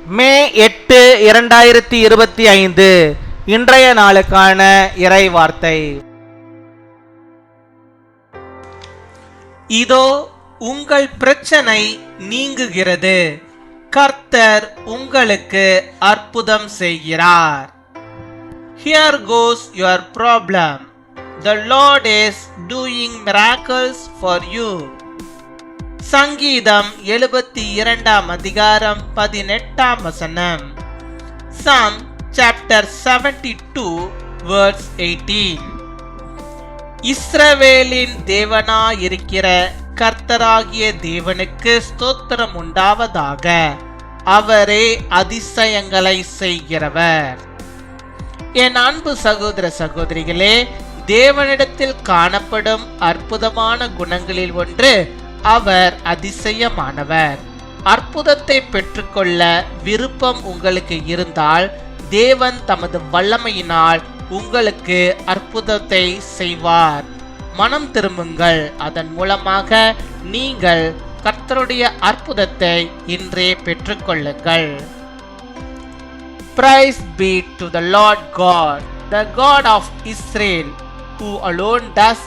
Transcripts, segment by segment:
மே 8, 2025 இன்றைய நாளுக்கான இறை வார்த்தை. இதோ உங்கள் பிரச்சனை நீங்குகிறது, கர்த்தர் உங்களுக்கு அற்புதம் செய்கிறார். Here goes your problem. The Lord is doing miracles for you. சங்கீதம் 72 அதிகாரம் 18 வசனம். Psalm chapter 72 verse 18. இஸ்ரவேலின் தேவனாயிருக்கிற கர்த்தராகிய தேவனுக்கு ஸ்தோத்திரம் உண்டாவதாக. அவரே அதிசயங்களை செய்கிறவர். என் அன்பு சகோதர சகோதரிகளே, தேவனிடத்தில் காணப்படும் அற்புதமான குணங்களில் ஒன்று அவர் அதிசயமானவர். அற்புதத்தை பெற்றுக்கொள்ள விருப்பம் உங்களுக்கு இருந்தால் தேவன் தமது வல்லமையினால் உங்களுக்கு அற்புதத்தை செய்வார். மனம் திரும்புங்கள், அதன் மூலமாக நீங்கள் கர்த்தருடைய அற்புதத்தை இன்றே பெற்றுக்கொள்ளுங்கள். Praise be to the Lord God, the God of Israel, who alone does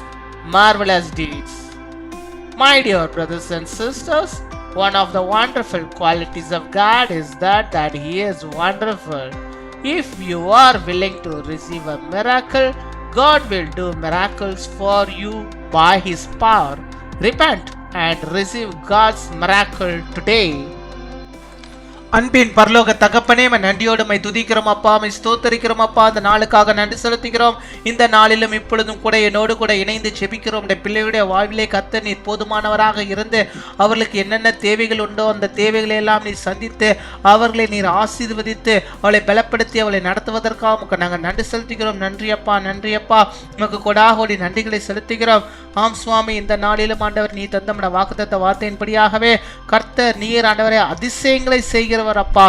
marvelous deeds. My dear brothers and sisters, one of the wonderful qualities of God is that He is wonderful. If you are willing to receive a miracle, God will do miracles for you by His power. Repent and receive God's miracle today. அன்பின் பரலோக தகப்பனே, நன்றியோடு my துதிக்கிறோம் அப்பா, my ஸ்தோத்தரிக்கிறோம் அப்பா. அந்த நாளுக்காக நன்றி செலுத்துகிறோம். இந்த நாளிலும் இப்பொழுதும் கூட என்னோடு கூட இணைந்து ஜெபிக்கிறோம். பிள்ளைகளுடைய வாழ்விலே கர்த்தர் நீர் போதுமானவராக இருந்து அவர்களுக்கு என்னென்ன தேவைகள் உண்டோ அந்த தேவைகளை எல்லாம் நீர் சந்தித்து அவர்களை நீர் ஆசீர்வதித்து அவளை பலப்படுத்தி அவளை நடத்துவதற்காக உமக்கு நாங்கள் நன்றி செலுத்துகிறோம். நன்றி அப்பா, நன்றி அப்பா. உமக்கு கொடாகோடி நன்றிகளை செலுத்துகிறோம். ஆம் சுவாமி, இந்த நாளிலும் ஆண்டவர் நீ தந்த வாக்குத்தத்த வார்த்தையின்படியாகவே கர்த்தர் நீர் ஆண்டவரே அதிசயங்களை செய்கிறவர் அப்பா.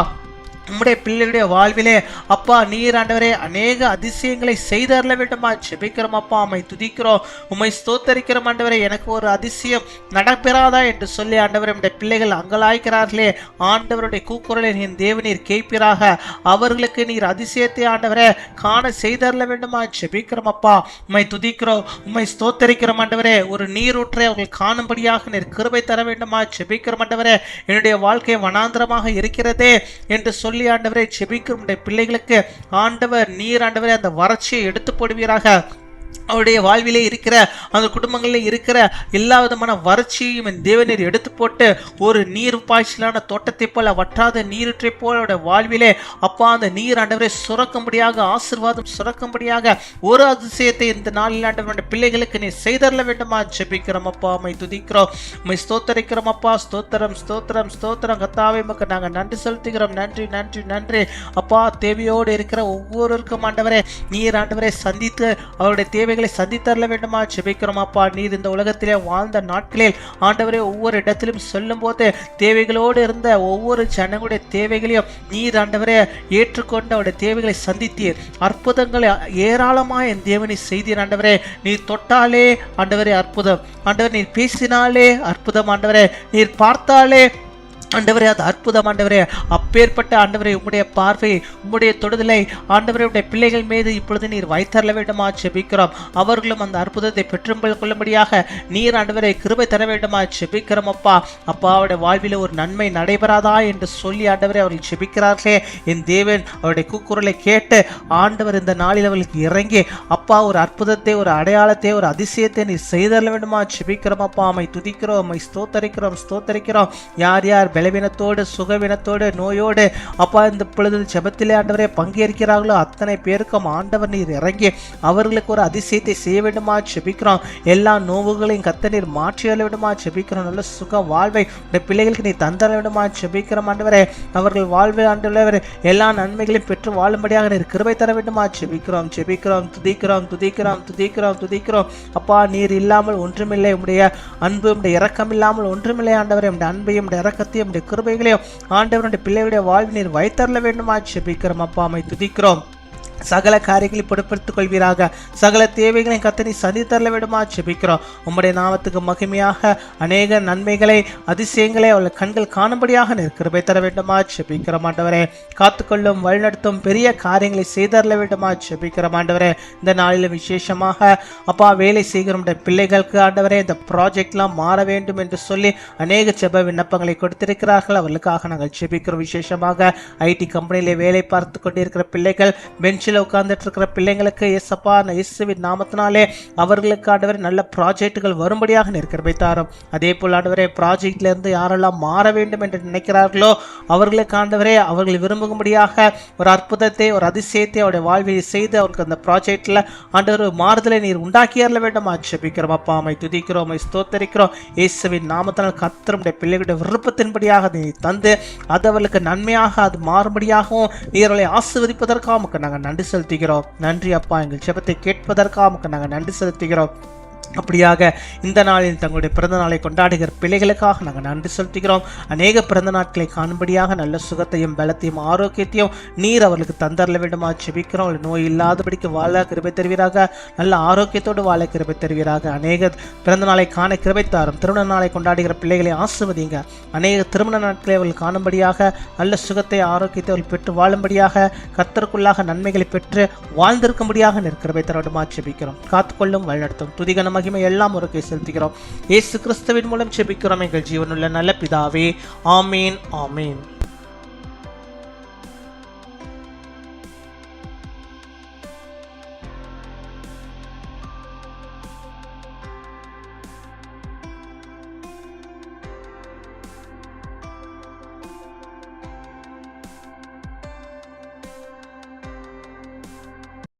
உம்முடைய பிள்ளைகளுடைய வாழ்விலே அப்பா நீர் ஆண்டவரே அநேக அதிசயங்களை செய்தரல வேண்டுமா ஜெபிக்கிறோம் அப்பா. உம்மை துதிக்கிறோம், உம்மை ஸ்தோத்தரிக்கிறோம் ஆண்டவரே. எனக்கு ஒரு அதிசயம் நடப்பெறாதா என்று சொல்லி ஆண்டவரே உம்முடைய பிள்ளைகள் அங்கலாய்க்கிறார்களே, ஆண்டவருடைய கூக்குரலை நீர் தேவநீர் கேட்பீராக. அவர்களுக்கு நீர் அதிசயத்தை ஆண்டவரே காண செய்தரல வேண்டுமா ஜெபிக்கிறோம் அப்பா. உம்மை துதிக்கிறோம், உம்மை ஸ்தோத்தரிக்கிறோம் ஆண்டவரே. ஒரு நீரூற்றை அவர்கள் காணும்படியாக நீர் கிருபை தர வேண்டுமா ஜெபிக்கிறோம் ஆண்டவரே. என்னுடைய வாழ்க்கை வனாந்திரமாக இருக்கிறதே என்று சொல்லி ஆண்டவரை ஜெபிக்கும் பிள்ளைகளுக்கு ஆண்டவர் நீர் ஆண்டவரை அந்த வறட்சியை எடுத்து போடுவீராக. அவருடைய வாழ்விலே இருக்கிற அந்த குடும்பங்களில் இருக்கிற எல்லா விதமான வறட்சியையும் தேவநீர் எடுத்து போட்டு ஒரு நீர் பாய்ச்சலான தோட்டத்தை போல வற்றாத நீரூற்றை போல அவருடைய வாழ்விலே அப்பா அந்த நீர் ஆண்டவரை சுரக்கும்படியாக ஆசீர்வாதம் சுரக்கும்படியாக ஒரு அதிசயத்தை இந்த நாளில் ஆண்டவருடைய பிள்ளைகளுக்கு நீ செய்தரல வேண்டுமா ஜெபிக்கிறோம் அப்பா. உம்மை துதிக்கிறோம், உம்மை ஸ்தோத்தரிக்கிறோம் அப்பா. ஸ்தோத்திரம் ஸ்தோத்திரம் ஸ்தோத்திரம் கர்த்தாவே, உமக்கு நாங்கள் நன்றி செலுத்துகிறோம். நன்றி நன்றி நன்றி அப்பா. தேவையோடு இருக்கிற ஒவ்வொருவருக்கும் ஆண்டவரே நீர் ஆண்டவரை சந்தித்து அவருடைய தேவைகளை சந்தித்தரல வேண்டுமா ஜெபிக்கிறோம் அப்பா. நீர் இந்த உலகத்திலே வாழ்ந்த நாட்களில் ஆண்டவரே ஒவ்வொரு இடத்திலும் சொல்லும் போது தேவைகளோடு இருந்த ஒவ்வொரு ஜனங்களுடைய தேவைகளையும் நீர் ஆண்டவரே ஏற்றுக்கொண்டு அவருடைய தேவைகளை சந்தித்தீர். அற்புதங்களை ஏராளமாக என் தேவனை செய்தீர் ஆண்டவரே. நீர் தொட்டாலே ஆண்டவரே அற்புதம், ஆண்டவர் நீர் பேசினாலே அற்புதம், ஆண்டவரே நீர் பார்த்தாலே ஆண்டவரே அது அற்புதம் ஆண்டவரே. அப்பேற்பட்ட ஆண்டவரே உம்முடைய பார்வை உம்முடைய தொடுதலை ஆண்டவரே உடைய பிள்ளைகள் மீது இப்பொழுது நீர் வைத்தரல வேண்டுமா ஜெபிக்கிறோம். அவர்களும் அந்த அற்புதத்தை பெற்றுக்கொள்ளும்படியாக நீர் ஆண்டவரை கிருபை தர வேண்டுமா ஜெபிக்கிறோம் அப்பா. அப்பா அவருடைய வாழ்வில் ஒரு நன்மை நடைபெறாதா என்று சொல்லி ஆண்டவரை அவர்கள் ஜெபிக்கிறார்களே, என் தேவன் அவருடைய கூக்குரலை கேட்டு ஆண்டவர் இந்த நாளில் அவர்களுக்கு இறங்கி அப்பா ஒரு அற்புதத்தை ஒரு அடையாளத்தை ஒரு அதிசயத்தை நீர் செய்தரல வேண்டுமா ஜெபிக்கிறோம் அப்பா. உம்மை துதிக்கிறோம், உம்மை ஸ்தோத்தரிக்கிறோம் ஸ்தோத்தரிக்கிறோம். யார் யார் பலவீனத்தோடு சுகவீனத்தோடு நோயோடு அப்பா இந்த பொழுது ஜெபத்திலே ஆண்டவரே பங்கேற்கிறார்களோ அத்தனை பேருக்கும் ஆண்டவர் நீர் இறங்கி அவர்களுக்கு ஒரு அதிசயத்தை செய்ய வேண்டுமா ஜெபிக்கிறோம். எல்லா நோவுகளையும் கர்த்தர் நீர் மாற்றியல வேண்டுமா ஜெபிக்கிறோம். நல்ல சுக வாழ்வை இந்த பிள்ளைகளுக்கு நீ தந்தர வேண்டுமா ஜெபிக்கிறோம் ஆண்டவரே. அவர்கள் வாழ்வை ஆண்டவரே எல்லா நன்மைகளையும் பெற்று வாழும்படியாக நீர் கிருபை தர வேண்டுமா ஜெபிக்கிறோம் ஜெபிக்கிறோம். துதிக்கிறோம் துதிக்கிறோம் துதிக்கிறோம் துதிக்கிறோம் அப்பா. நீர் இல்லாமல் ஒன்றுமில்லை, உம்முடைய அன்பு உம்முடைய இரக்கம் இல்லாமல் ஒன்றுமில்லை ஆண்டவரே. உம்முடைய அன்பையும் உம்முடைய இரக்கத்தையும் கிருபைகளையும் ஆண்டவருடைய பிள்ளைகளுடைய வாழ்வு நீர் வைத்தரல வேண்டுமா ஜெபிக்கிறோம் அப்பா. உம்மை துதிக்கிறோம், சகல காரியங்களை பொறுப்படுத்திக் கொள்வீராக. சகல தேவைகளையும் கர்த்தர் சந்தித்தரல விடுமா ஜெபிக்கிறோம். உம்முடைய நாமத்துக்கு மகிமையாக அநேக நன்மைகளை அதிசயங்களை அவள் கண்கள் காணும்படியாக கிருபை தர வேண்டுமா ஜெபிக்கிறோம் ஆண்டவரே. காத்துக்கொள்ளும் வழிநடத்தும் பெரிய காரியங்களை செய்தரல வேண்டுமா ஜெபிக்கிறோம் ஆண்டவரே. இந்த நாளில் விசேஷமாக அப்பா வேலை செய்கிற பிள்ளைகளுக்கு ஆண்டவரே இந்த ப்ராஜெக்ட்லாம் மாற வேண்டும் என்று சொல்லி அநேக ஜெப விண்ணப்பங்களை கொடுத்திருக்கிறார்கள். அவர்களுக்காக நாங்கள் ஜெபிக்கிறோம். விசேஷமாக ஐடி கம்பெனியிலே வேலை பார்த்து கொண்டிருக்கிற பிள்ளைகள், பெஞ்சில் உட்கார்ந்துட்டு இருக்கிற பிள்ளைங்களுக்கு இயேசப்பா இயேசுவின் நாமத்தினாலே அவர்களுக்கு ஆண்டவரே நல்ல ப்ராஜெக்டுகள் வரும்படியாக கிருபை தாரும். அதே போல் ஆண்டவரே ப்ராஜெக்ட்ல இருந்து யாரெல்லாம் மாற வேண்டும் என்று நினைக்கிறார்களோ அவர்களுக்கு ஆண்டவரே அவர்கள் விரும்பும்படியாக ஒரு அற்புதத்தை ஒரு அதிசயத்தை அவருடைய வாழ்வில் செய்து அவருக்கு அந்த ப்ராஜெக்ட்ல ஆண்டவர் மாறுதலை நீர் உண்டாக்கியறல வேண்டும் ஜெபிக்கிறோம். அப்பா அம்மை துதிக்கிறோம், அம்மை ஸ்தோத்தரிக்கிறோம். இயேசுவின் நாமத்தினால் கர்த்தருடைய பிள்ளைகளுடைய விருப்பத்தின்படியாக நீ தந்து அது அவர்களுக்கு நன்மையாக அது மாறும்படியாகவும் நீர்களை ஆசீர்வதிப்பதற்காக நாங்கள் நன்றி செலுத்துகிறோம். நன்றி அப்பா, எங்கள் ஜெபத்தை கேட்பதற்காக நாங்கள் நன்றி செலுத்துகிறோம். அப்படியாக இந்த நாளில் தங்களுடைய பிறந்த நாளை கொண்டாடுகிற பிள்ளைகளுக்காக நாங்கள் நன்றி செலுத்துகிறோம். அநேக பிறந்த நாட்களை காணும்படியாக நல்ல சுகத்தையும் பலத்தையும் ஆரோக்கியத்தையும் நீர் அவர்களுக்கு தந்தரல வேண்டுமா ஜெபிக்கிறோம். நோய் இல்லாதபடிக்கு வாழ கிருபை தருவீராக, நல்ல ஆரோக்கியத்தோடு வாழ கிருபை தருவீராக. அநேக பிறந்த நாளை காண கிருபை தாரும். திருமண நாளை கொண்டாடுகிற பிள்ளைகளை ஆசிர்வதிங்க. அநேக திருமண நாட்களை அவர்கள் காணும்படியாக நல்ல சுகத்தை ஆரோக்கியத்தை அவர்கள் பெற்று வாழும்படியாக கர்த்தருக்குள்ளாக நன்மைகளை பெற்று வாழ்ந்திருக்கும்படியாக கிருபை தர வேண்டுமா ஜெபிக்கிறோம். காத்துக்கொள்ளும் வழிநடத்தும் துதிகன மகிமை எல்லாம் ஒரு கை செலுத்துகிறோம். இயேசு கிறிஸ்துவின் மூலம் ஜெபிக்கிறோம் எங்கள் ஜீவனுள்ள நல்ல பிதாவே. ஆமீன், ஆமீன்.